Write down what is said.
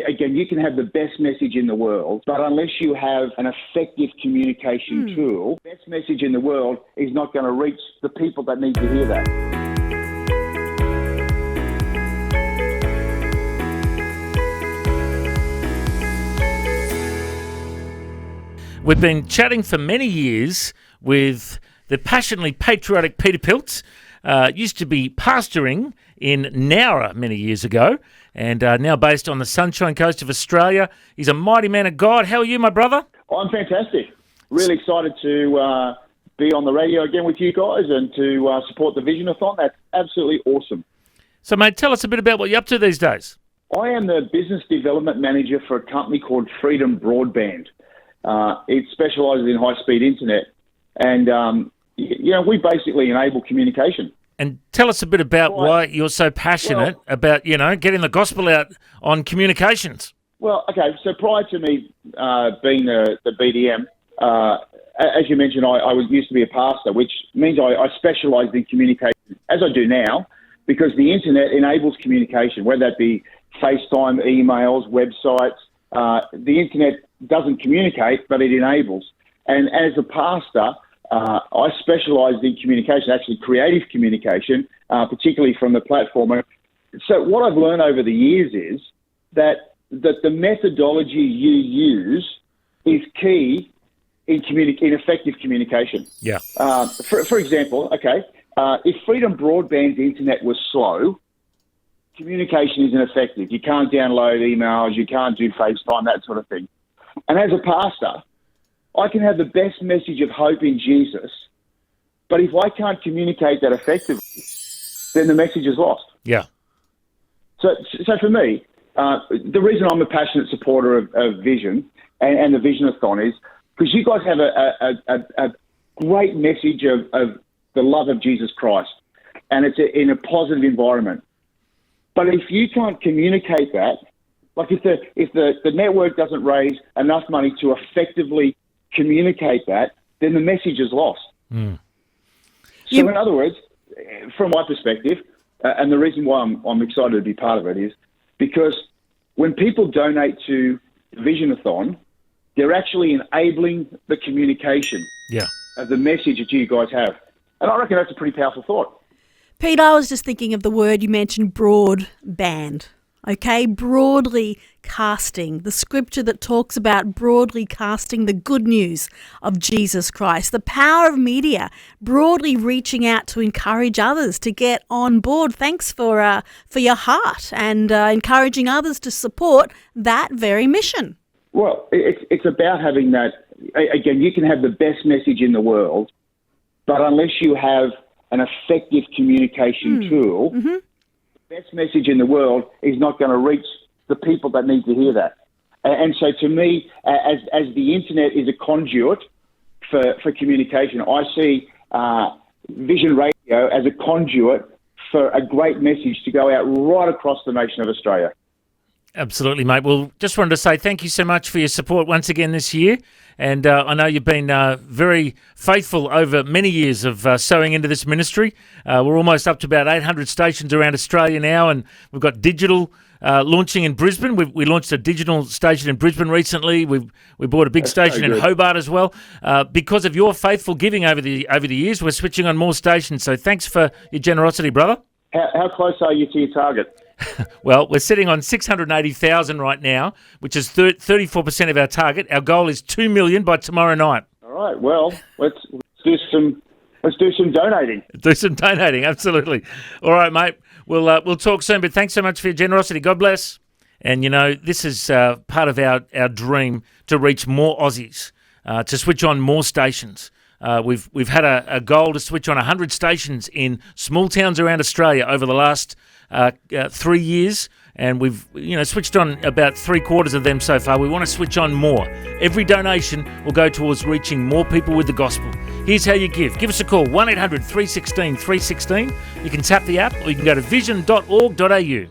again, you can have the best message in the world, but unless you have an effective communication tool, the best message in the world is not going to reach the people that need to hear that. We've been chatting for many years with the passionately patriotic Peter Piltz. Used to be pastoring in Nowra many years ago, and now based on the Sunshine Coast of Australia. He's a mighty man of God. How are you, my brother? I'm fantastic. Really excited to be on the radio again with you guys and to support the Visionathon. That's absolutely awesome. So, mate, tell us a bit about what you're up to these days. I am the business development manager for a company called Freedom Broadband. It specialises in high-speed internet, and we basically enable communication. And tell us a bit about why you're so passionate about, getting the gospel out on communications. Well, okay, so prior to me being the BDM, as you mentioned, I used to be a pastor, which means I specialised in communication, as I do now, because the internet enables communication, whether that be FaceTime, emails, websites. The internet doesn't communicate, but it enables. And as a pastor, I specialised in communication, actually creative communication, particularly from the platform. So what I've learned over the years is that the methodology you use is key in effective communication. Yeah. For example, if Freedom Broadband's internet was slow, communication isn't effective. You can't download emails, you can't do FaceTime, that sort of thing. And as a pastor, I can have the best message of hope in Jesus, but if I can't communicate that effectively, then the message is lost. Yeah. So for me, the reason I'm a passionate supporter of Vision and the Visionathon is because you guys have a great message of the love of Jesus Christ, and it's in a positive environment. But if you can't communicate that, like if the network doesn't raise enough money to effectively communicate that, then the message is lost. So in other words, from my perspective, and the reason why I'm excited to be part of it is because when people donate to Visionathon, they're actually enabling the communication of the message that you guys have. And I reckon that's a pretty powerful thought. Pete, I was just thinking of the word you mentioned, broadband. Okay, broadly casting, the scripture that talks about broadly casting the good news of Jesus Christ, the power of media, broadly reaching out to encourage others to get on board. Thanks for your heart and encouraging others to support that very mission. Well, it's about having that. Again, you can have the best message in the world, but unless you have an effective communication tool, the best message in the world is not going to reach the people that need to hear that. And so to me, as the internet is a conduit for communication, I see Vision Radio as a conduit for a great message to go out right across the nation of Australia. Absolutely, mate. Well, just wanted to say thank you so much for your support once again this year. And I know you've been very faithful over many years of sowing into this ministry. We're almost up to about 800 stations around Australia now, and we've got digital launching in Brisbane. We launched a digital station in Brisbane recently. We bought a big station in Hobart as well. Because of your faithful giving over the years, we're switching on more stations. So thanks for your generosity, brother. How close are you to your target? Well, we're sitting on 680,000 right now, which is 34% of our target. Our goal is 2 million by tomorrow night. All right. Well, let's do some donating. Do some donating, absolutely. All right, mate. We'll talk soon. But thanks so much for your generosity. God bless. And this is part of our dream to reach more Aussies, to switch on more stations. We've had a goal to switch on 100 stations in small towns around Australia over the last 3 years, and we've switched on about 3/4 of them so far. We want to switch on more. Every donation will go towards reaching more people with the gospel. Here's how you give. Give us a call, 1-800-316-316. You can tap the app or you can go to vision.org.au.